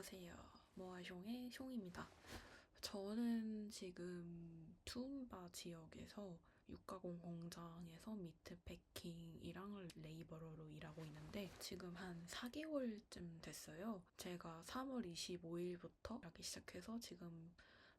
안녕하세요. 모아숑의 숑입니다. 저는 지금 투움바 지역에서 육가공 공장에서 미트 패킹이랑 레이버러로 일하고 있는데 지금 한 4개월쯤 됐어요. 제가 3월 25일부터 일하기 시작해서 지금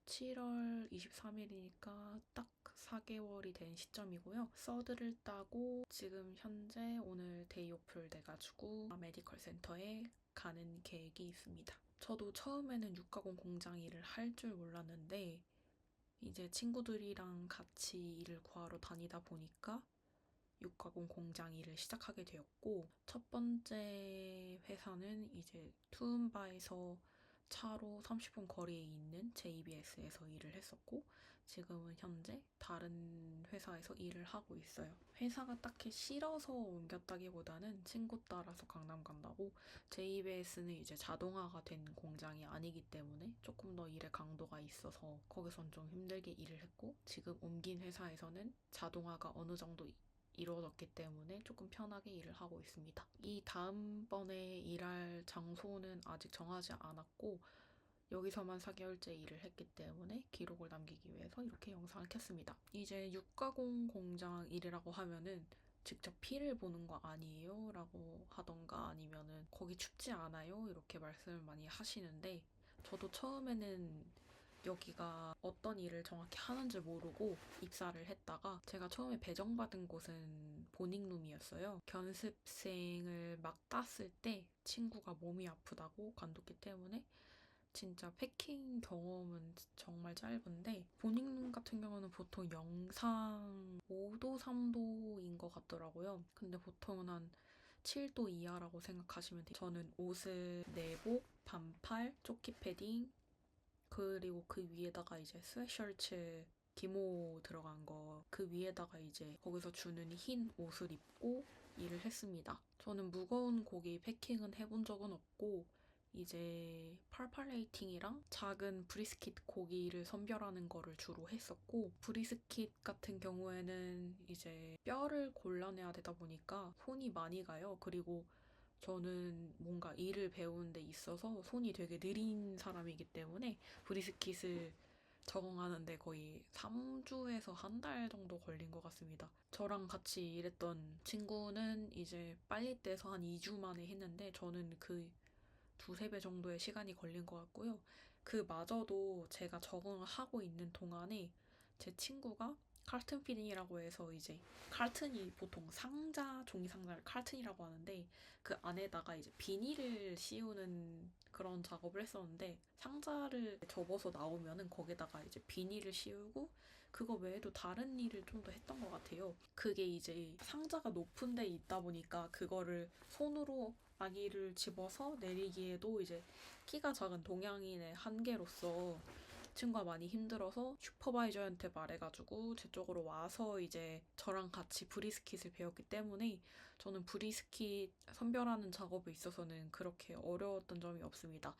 7월 23일이니까 딱 4개월이 된 시점이고요. 서드를 따고 지금 현재 오늘 데이오프를 내가지고 메디컬 센터에 가는 계획이 있습니다. 저도 처음에는 육가공 공장 일을 할 줄 몰랐는데 이제 친구들이랑 같이 일을 구하러 다니다 보니까 육가공 공장 일을 시작하게 되었고 첫 번째 회사는 이제 투움바에서 차로 30분 거리에 있는 JBS에서 일을 했었고 지금은 현재 다른 회사에서 일을 하고 있어요. 회사가 딱히 싫어서 옮겼다기보다는 친구 따라서 강남 간다고 JBS는 이제 자동화가 된 공장이 아니기 때문에 조금 더 일의 강도가 있어서 거기선 좀 힘들게 일을 했고 지금 옮긴 회사에서는 자동화가 어느 정도 이루어졌기 때문에 조금 편하게 일을 하고 있습니다. 이 다음번에 일할 장소는 아직 정하지 않았고 여기서만 4개월째 일을 했기 때문에 기록을 남기기 위해서 이렇게 영상을 켰습니다. 이제 육가공 공장 일이라고 하면은 직접 피를 보는 거 아니에요? 라고 하던가 아니면은 거기 춥지 않아요? 이렇게 말씀을 많이 하시는데 저도 처음에는 여기가 어떤 일을 정확히 하는지 모르고 입사를 했다가 제가 처음에 배정받은 곳은 보닝룸이었어요. 견습생을 막 땄을 때 친구가 몸이 아프다고 관뒀기 때문에 진짜 패킹 경험은 정말 짧은데 보닝룸 같은 경우는 보통 영상 5도, 3도인 것 같더라고요. 근데 보통은 한 7도 이하라고 생각하시면 돼요. 저는 옷을 내복, 반팔, 조끼 패딩, 그리고 그 위에다가 이제 스웨셔츠 기모 들어간 거, 그 위에다가 이제 거기서 주는 흰 옷을 입고 일을 했습니다. 저는 무거운 고기 패킹은 해본 적은 없고, 이제 팔팔레이팅이랑 작은 브리스킷 고기를 선별하는 거를 주로 했었고, 브리스킷 같은 경우에는 이제 뼈를 골라내야 되다 보니까 손이 많이 가요. 그리고 저는 뭔가 일을 배우는 데 있어서 손이 되게 느린 사람이기 때문에 브리스킷을 적응하는데 거의 3주에서 한 달 정도 걸린 것 같습니다. 저랑 같이 일했던 친구는 이제 빨리 떼서 한 2주 만에 했는데 저는 그 두세 배 정도의 시간이 걸린 것 같고요. 그마저도 제가 적응을 하고 있는 동안에 제 친구가 칼튼 피딩이라고 해서 이제 칼튼이 보통 상자, 종이 상자를 칼튼이라고 하는데 그 안에다가 이제 비닐을 씌우는 그런 작업을 했었는데 상자를 접어서 나오면은 거기다가 이제 비닐을 씌우고 그거 외에도 다른 일을 좀 더 했던 것 같아요. 그게 이제 상자가 높은 데 있다 보니까 그거를 손으로 아기를 집어서 내리기에도 이제 키가 작은 동양인의 한계로서 친구가 많이 힘들어서 슈퍼바이저한테 말해가지고 제 쪽으로 와서 이제 저랑 같이 브리스킷을 배웠기 때문에 저는 브리스킷 선별하는 작업에 있어서는 그렇게 어려웠던 점이 없습니다.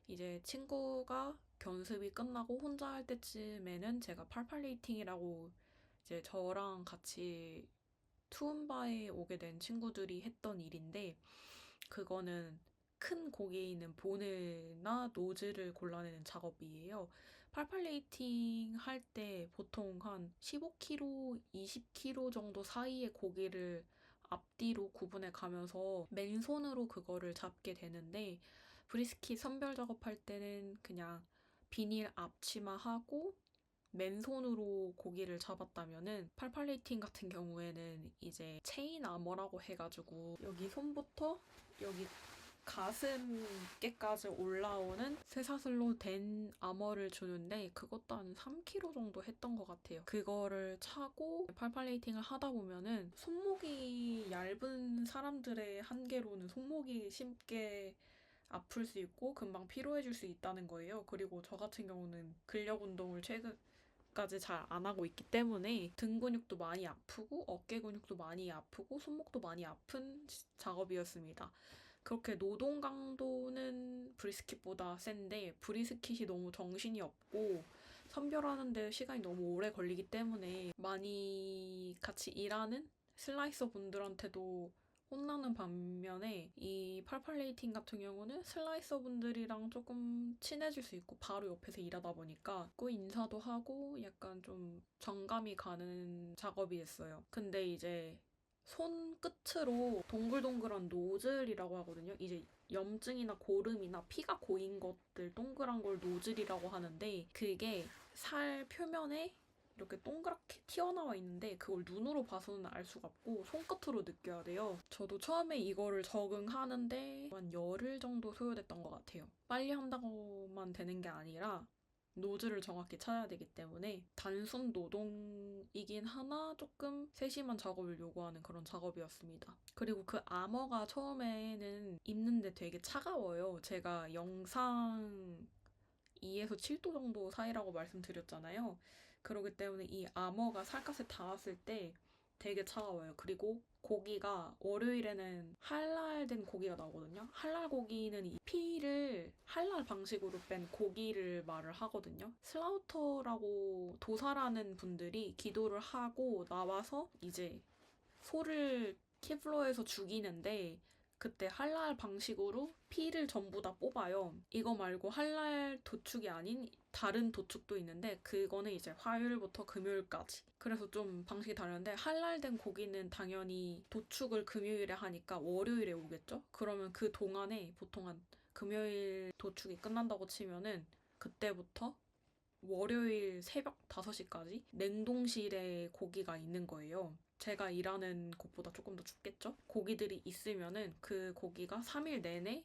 이제 친구가 견습이 끝나고 혼자 할 때쯤에는 제가 팔팔레이팅이라고 이제 저랑 같이 투움바에 오게 된 친구들이 했던 일인데 그거는 큰 고기에 있는 보늘나 노즐을 골라내는 작업이에요. 팔팔레이팅 할 때 보통 한 15kg, 20kg 정도 사이의 고기를 앞뒤로 구분해 가면서 맨손으로 그거를 잡게 되는데 브리스킷 선별 작업할 때는 그냥 비닐 앞치마하고 맨손으로 고기를 잡았다면은 팔팔레이팅 같은 경우에는 이제 체인 아머라고 해가지고 여기 손부터 여기 가슴께까지 올라오는 쇠사슬로 된 아머를 주는데 그것도 한 3kg 정도 했던 것 같아요. 그거를 차고 팔팔레이팅을 하다 보면은 손목이 얇은 사람들의 한계로는 손목이 쉽게 아플 수 있고 금방 피로해질 수 있다는 거예요. 그리고 저 같은 경우는 근력 운동을 최근까지 잘 안 하고 있기 때문에 등 근육도 많이 아프고 어깨 근육도 많이 아프고 손목도 많이 아픈 작업이었습니다. 그렇게 노동 강도는 브리스킷보다 센데 브리스킷이 너무 정신이 없고 선별하는데 시간이 너무 오래 걸리기 때문에 많이 같이 일하는 슬라이서 분들한테도 혼나는 반면에 이 88레이팅 같은 경우는 슬라이서 분들이랑 조금 친해질 수 있고 바로 옆에서 일하다 보니까 꼭 인사도 하고 약간 좀 정감이 가는 작업이었어요. 근데 이제 손끝으로 동글동글한 노즐이라고 하거든요. 이제 염증이나 고름이나 피가 고인 것들 동그란 걸 노즐이라고 하는데 그게 살 표면에 이렇게 동그랗게 튀어나와 있는데 그걸 눈으로 봐서는 알 수가 없고 손끝으로 느껴야 돼요. 저도 처음에 이거를 적응하는데 한 열흘 정도 소요됐던 것 같아요. 빨리 한다고만 되는 게 아니라 노즐을 정확히 찾아야 되기 때문에 단순 노동이긴 하나 조금 세심한 작업을 요구하는 그런 작업이었습니다. 그리고 그 아머가 처음에는 입는데 되게 차가워요. 제가 영상 2에서 7도 정도 사이라고 말씀드렸잖아요. 그렇기 때문에 이 아머가 살갗에 닿았을 때 되게 차가워요. 그리고 고기가 월요일에는 할랄된 고기가 나오거든요. 할랄 고기는 이 피를 할랄 방식으로 뺀 고기를 말을 하거든요. 슬라우터라고 도살하는 분들이 기도를 하고 나와서 이제 소를 키블로에서 죽이는데 그때 할랄 방식으로 피를 전부 다 뽑아요. 이거 말고 할랄 도축이 아닌 다른 도축도 있는데 그거는 이제 화요일부터 금요일까지. 그래서 좀 방식이 다른데 할랄된 고기는 당연히 도축을 금요일에 하니까 월요일에 오겠죠? 그러면 그 동안에 보통 한 금요일 도축이 끝난다고 치면은 그때부터 월요일 새벽 5시까지 냉동실에 고기가 있는 거예요. 제가 일하는 곳보다 조금 더 춥겠죠? 고기들이 있으면은 그 고기가 3일 내내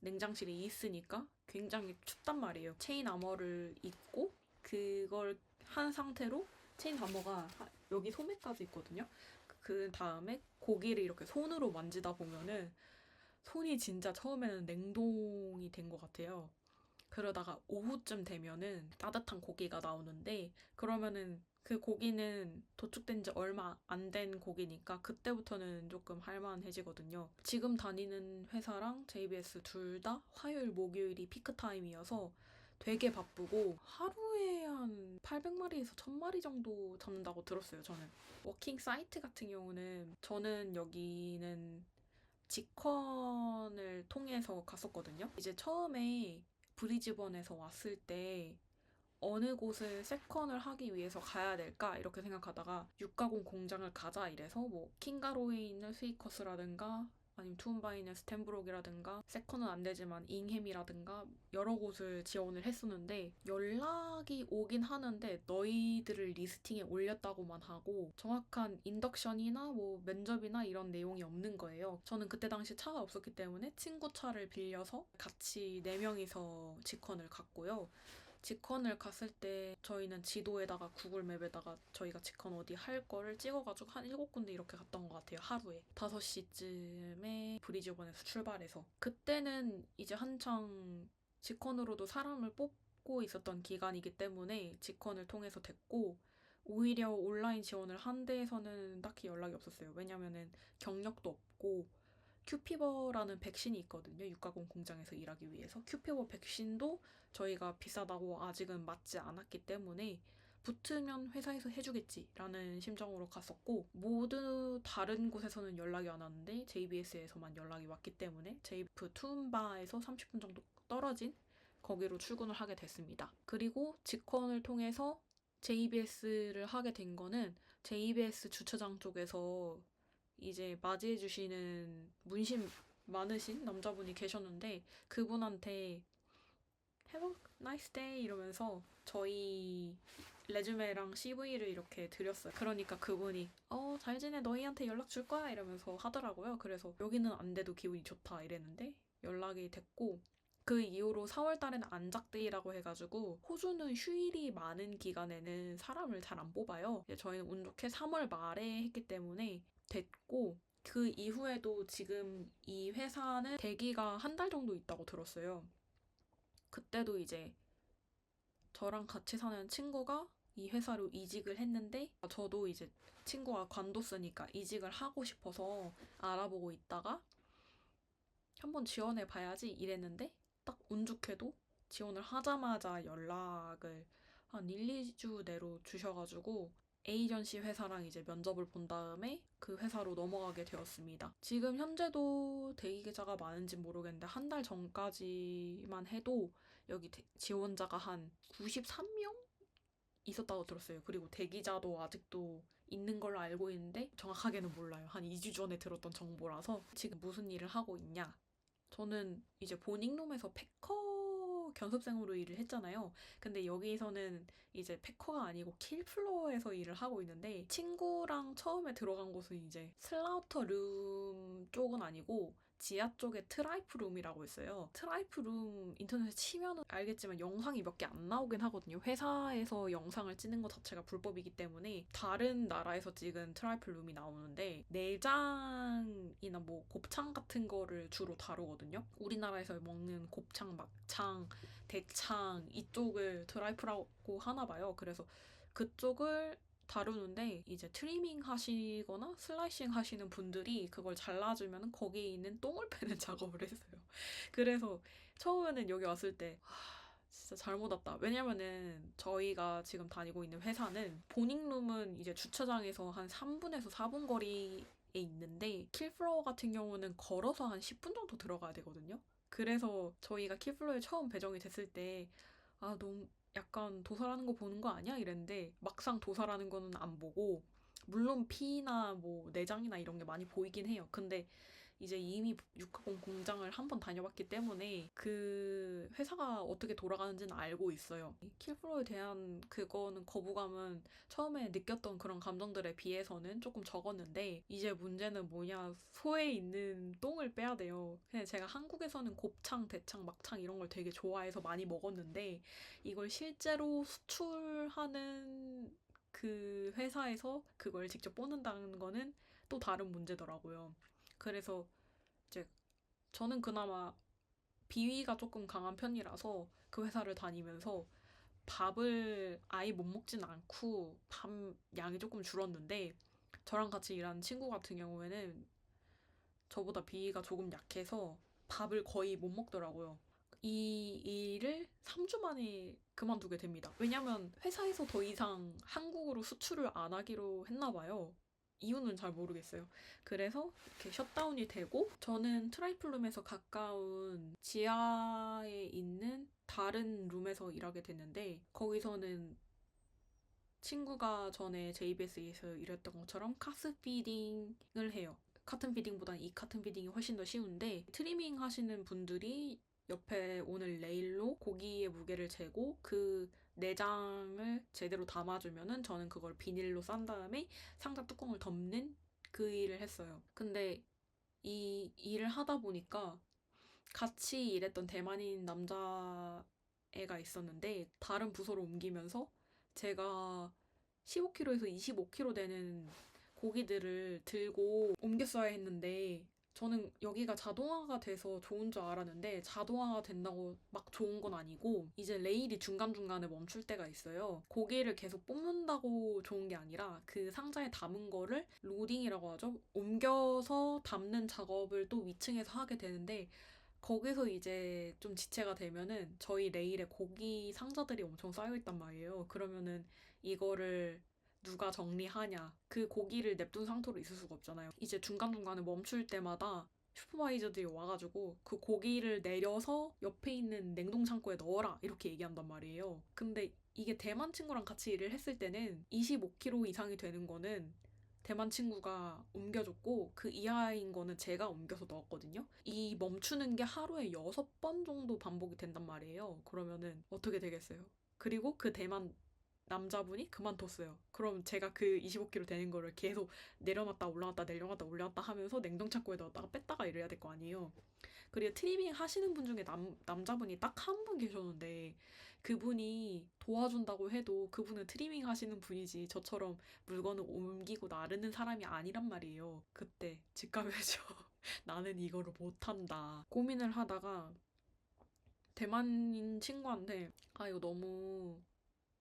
냉장실에 있으니까 굉장히 춥단 말이에요. 체인 아머를 입고 그걸 한 상태로 체인 아머가 여기 소매까지 있거든요. 그 다음에 고기를 이렇게 손으로 만지다 보면은 손이 진짜 처음에는 냉동이 된 것 같아요. 그러다가 오후쯤 되면은 따뜻한 고기가 나오는데 그러면은 그 고기는 도축된 지 얼마 안 된 고기니까 그때부터는 조금 할만해지거든요. 지금 다니는 회사랑 JBS 둘 다 화요일, 목요일이 피크 타임이어서 되게 바쁘고 하루에 한 800마리에서 1000마리 정도 잡는다고 들었어요, 저는. 워킹 사이트 같은 경우는 저는 여기는 직컨을 통해서 갔었거든요. 이제 처음에 브리즈번에서 왔을 때 어느 곳을 세컨을 하기 위해서 가야 될까 이렇게 생각하다가 육가공 공장을 가자 이래서 뭐 킹가로에 있는 스위커스라든가 아니면 투움바에 있는 스탠브록이라든가 세컨은 안 되지만 잉햄이라든가 여러 곳을 지원을 했었는데 연락이 오긴 하는데 너희들을 리스팅에 올렸다고만 하고 정확한 인덕션이나 뭐 면접이나 이런 내용이 없는 거예요. 저는 그때 당시 차가 없었기 때문에 친구 차를 빌려서 같이 4명이서 직컨을 갔고요. 직컨을 갔을 때 저희는 지도에다가 구글맵에다가 저희가 직컨 어디 할 거를 찍어가지고 한 7군데 이렇게 갔던 것 같아요. 하루에. 5시쯤에 브리즈번에서 출발해서. 그때는 이제 한창 직컨으로도 사람을 뽑고 있었던 기간이기 때문에 직컨을 통해서 됐고 오히려 온라인 지원을 한 데에서는 딱히 연락이 없었어요. 왜냐면은 경력도 없고 큐피버라는 백신이 있거든요. 육가공 공장에서 일하기 위해서. 큐피버 백신도 저희가 비싸다고 아직은 맞지 않았기 때문에 붙으면 회사에서 해주겠지라는 심정으로 갔었고 모두 다른 곳에서는 연락이 안 왔는데 JBS에서만 연락이 왔기 때문에 제이프 투움바에서 30분 정도 떨어진 거기로 출근을 하게 됐습니다. 그리고 직권을 통해서 JBS를 하게 된 거는 JBS 주차장 쪽에서 이제 맞이해주시는 문신 많으신 남자분이 계셨는데 그분한테 Have a nice day 이러면서 저희 레주메랑 CV를 이렇게 드렸어요. 그러니까 그분이 잘 지내 너희한테 연락 줄 거야 이러면서 하더라고요. 그래서 여기는 안 돼도 기분이 좋다 이랬는데 연락이 됐고 그 이후로 4월 달에는 안작데이라고 해가지고 호주는 휴일이 많은 기간에는 사람을 잘 안 뽑아요. 저희는 운 좋게 3월 말에 했기 때문에 됐고 그 이후에도 지금 이 회사는 대기가 한 달 정도 있다고 들었어요. 그때도 이제 저랑 같이 사는 친구가 이 회사로 이직을 했는데 저도 이제 친구가 관뒀으니까 이직을 하고 싶어서 알아보고 있다가 한번 지원해 봐야지 이랬는데 딱 운 좋게도 지원을 하자마자 연락을 한 1, 2주 내로 주셔가지고 에이전시 회사랑 이제 면접을 본 다음에 그 회사로 넘어가게 되었습니다. 지금 현재도 대기 계좌가 많은지 모르겠는데 한 달 전까지만 해도 여기 지원자가 한 93명 있었다고 들었어요. 그리고 대기자도 아직도 있는 걸로 알고 있는데 정확하게는 몰라요. 한 2주 전에 들었던 정보라서. 지금 무슨 일을 하고 있냐? 저는 이제 보닝룸에서 패커 견습생으로 일을 했잖아요. 근데 여기서는 이제 패커가 아니고 킬플로어에서 일을 하고 있는데, 친구랑 처음에 들어간 곳은 이제 슬라우터 룸 쪽은 아니고 지하 쪽에 트라이프 룸이라고 있어요. 트라이프 룸 인터넷에 치면 알겠지만 영상이 몇 개 안 나오긴 하거든요. 회사에서 영상을 찍는 것 자체가 불법이기 때문에 다른 나라에서 찍은 트라이프 룸이 나오는데, 내장이나 뭐 곱창 같은 거를 주로 다루거든요. 우리나라에서 먹는 곱창, 막창, 대창 이쪽을 트라이프라고 하나 봐요. 그래서 그쪽을 다루는데, 이제 트리밍 하시거나 슬라이싱 하시는 분들이 그걸 잘라주면 거기에 있는 똥을 빼는 작업을 했어요. 그래서 처음에는 여기 왔을 때 진짜 잘못 왔다. 왜냐면은 저희가 지금 다니고 있는 회사는 보닝룸은 이제 주차장에서 한 3분에서 4분 거리에 있는데, 킬플로어 같은 경우는 걸어서 한 10분 정도 들어가야 되거든요. 그래서 저희가 킬플로어에 처음 배정이 됐을 때 너무 약간 도살하는 거 보는 거 아니야? 이랬는데 막상 도살하는 거는 안 보고, 물론 피나 뭐 내장이나 이런 게 많이 보이긴 해요. 근데 이제 이미 육가공 공장을 한번 다녀봤기 때문에 그 회사가 어떻게 돌아가는지는 알고 있어요. 킬프로에 대한 그거는 거부감은 처음에 느꼈던 그런 감정들에 비해서는 조금 적었는데, 이제 문제는 뭐냐, 소에 있는 똥을 빼야 돼요. 그냥 제가 한국에서는 곱창, 대창, 막창 이런 걸 되게 좋아해서 많이 먹었는데, 이걸 실제로 수출하는 그 회사에서 그걸 직접 뽑는다는 거는 또 다른 문제더라고요. 그래서 이제 저는 그나마 비위가 조금 강한 편이라서 그 회사를 다니면서 밥을 아예 못 먹진 않고 밥 양이 조금 줄었는데, 저랑 같이 일하는 친구 같은 경우에는 저보다 비위가 조금 약해서 밥을 거의 못 먹더라고요. 이 일을 3주 만에 그만두게 됩니다. 왜냐면 회사에서 더 이상 한국으로 수출을 안 하기로 했나 봐요. 이유는 잘 모르겠어요. 그래서 이렇게 셧다운이 되고, 저는 트라이플룸에서 가까운 지하에 있는 다른 룸에서 일하게 됐는데, 거기서는 친구가 전에 JBS에서 일했던 것처럼 카스 피딩을 해요. 카튼 피딩보다는 이 카튼 피딩이 훨씬 더 쉬운데, 트리밍 하시는 분들이 옆에 오늘 레일로 고기의 무게를 재고 그 내장을 제대로 담아주면은 저는 그걸 비닐로 싼 다음에 상자 뚜껑을 덮는 그 일을 했어요. 근데 이 일을 하다 보니까 같이 일했던 대만인 남자애가 있었는데, 다른 부서로 옮기면서 제가 15kg에서 25kg 되는 고기들을 들고 옮겼어야 했는데, 저는 여기가 자동화가 돼서 좋은 줄 알았는데 자동화가 된다고 막 좋은 건 아니고, 이제 레일이 중간중간에 멈출 때가 있어요. 고기를 계속 뽑는다고 좋은 게 아니라 그 상자에 담은 거를 로딩이라고 하죠. 옮겨서 담는 작업을 또 위층에서 하게 되는데, 거기서 이제 좀 지체가 되면은 저희 레일에 고기 상자들이 엄청 쌓여있단 말이에요. 그러면은 이거를 누가 정리하냐. 그 고기를 냅둔 상태로 있을 수가 없잖아요. 이제 중간중간에 멈출 때마다 슈퍼바이저들이 와가지고 그 고기를 내려서 옆에 있는 냉동 창고에 넣어라 이렇게 얘기한단 말이에요. 근데 이게 대만 친구랑 같이 일을 했을 때는 25kg 이상이 되는 거는 대만 친구가 옮겨줬고, 그 이하인 거는 제가 옮겨서 넣었거든요. 이 멈추는 게 하루에 6번 정도 반복이 된단 말이에요. 그러면은 어떻게 되겠어요? 그리고 그 대만 남자분이 그만뒀어요. 그럼 제가 그 25kg 되는 거를 계속 내려놨다 올라갔다 내려놨다 올라갔다 하면서 냉동창고에 넣었다가 뺐다가 이래야 될 거 아니에요. 그리고 트리밍 하시는 분 중에 남자분이 딱 한 분 계셨는데, 그분이 도와준다고 해도 그분은 트리밍 하시는 분이지 저처럼 물건을 옮기고 나르는 사람이 아니란 말이에요. 그때 직감해서 나는 이거를 못한다 고민을 하다가 대만인 친구한테 이거 너무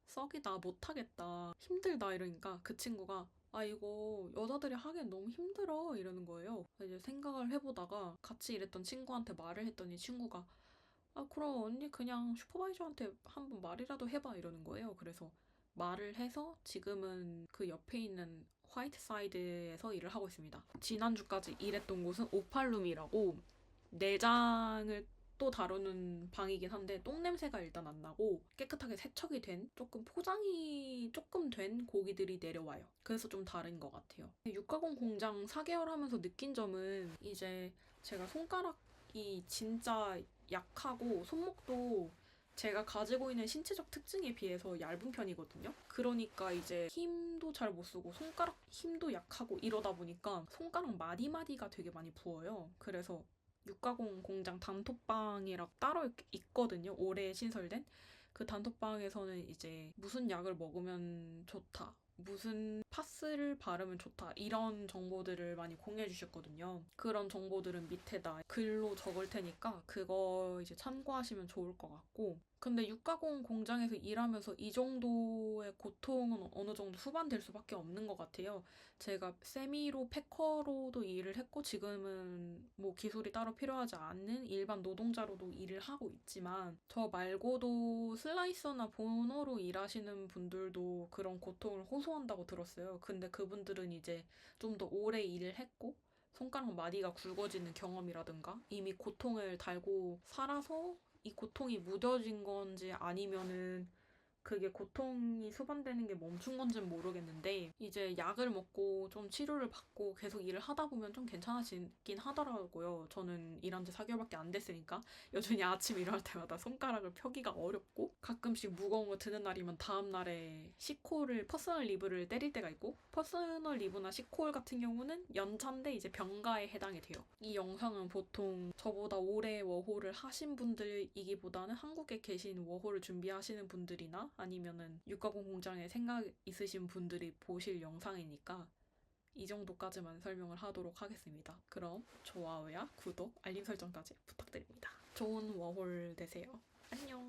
썩이다 못하겠다 힘들다 이러니까, 그 친구가 이거 여자들이 하기엔 너무 힘들어 이러는 거예요. 이제 생각을 해보다가 같이 일했던 친구한테 말을 했더니 친구가 그럼 언니 그냥 슈퍼바이저한테 한번 말이라도 해봐 이러는 거예요. 그래서 말을 해서 지금은 그 옆에 있는 화이트사이드에서 일을 하고 있습니다. 지난주까지 일했던 곳은 오팔룸이라고 내장을 또 다루는 방이긴 한데 똥냄새가 일단 안 나고 깨끗하게 세척이 된 조금 포장이 조금 된 고기들이 내려와요. 그래서 좀 다른 것 같아요. 육가공 공장 4개월 하면서 느낀 점은 이제 제가 손가락이 진짜 약하고 손목도 제가 가지고 있는 신체적 특징에 비해서 얇은 편이거든요. 그러니까 이제 힘도 잘 못 쓰고 손가락 힘도 약하고 이러다 보니까 손가락 마디마디가 되게 많이 부어요. 그래서 육가공 공장 단톡방이라고 따로 있거든요. 올해 신설된. 그 단톡방에서는 이제 무슨 약을 먹으면 좋다. 무슨 파스를 바르면 좋다. 이런 정보들을 많이 공유해 주셨거든요. 그런 정보들은 밑에다 글로 적을 테니까 그거 이제 참고하시면 좋을 것 같고. 근데 육가공 공장에서 일하면서 이 정도의 고통은 어느 정도 수반될 수밖에 없는 것 같아요. 제가 세미로 패커로도 일을 했고 지금은 뭐 기술이 따로 필요하지 않는 일반 노동자로도 일을 하고 있지만 저 말고도 슬라이서나 보너로 일하시는 분들도 그런 고통을 호소한다고 들었어요. 근데 그분들은 이제 좀 더 오래 일을 했고 손가락 마디가 굵어지는 경험이라든가 이미 고통을 달고 살아서 이 고통이 무뎌진 건지 아니면은 그게 고통이 수반되는 게 멈춘 건지는 모르겠는데 이제 약을 먹고 좀 치료를 받고 계속 일을 하다 보면 좀 괜찮아지긴 하더라고요. 저는 일한 지 4개월밖에 안 됐으니까 여전히 아침 일어날 때마다 손가락을 펴기가 어렵고 가끔씩 무거운 거 드는 날이면 다음 날에 시콜을 퍼스널 리브를 때릴 때가 있고 퍼스널 리브나 시콜 같은 경우는 연차인데 이제 병가에 해당이 돼요. 이 영상은 보통 저보다 오래 워홀을 하신 분들이기보다는 한국에 계신 워홀을 준비하시는 분들이나 아니면은 육가공 공장에 생각 있으신 분들이 보실 영상이니까 이 정도까지만 설명을 하도록 하겠습니다. 그럼 좋아요와 구독, 알림 설정까지 부탁드립니다. 좋은 워홀 되세요. 안녕.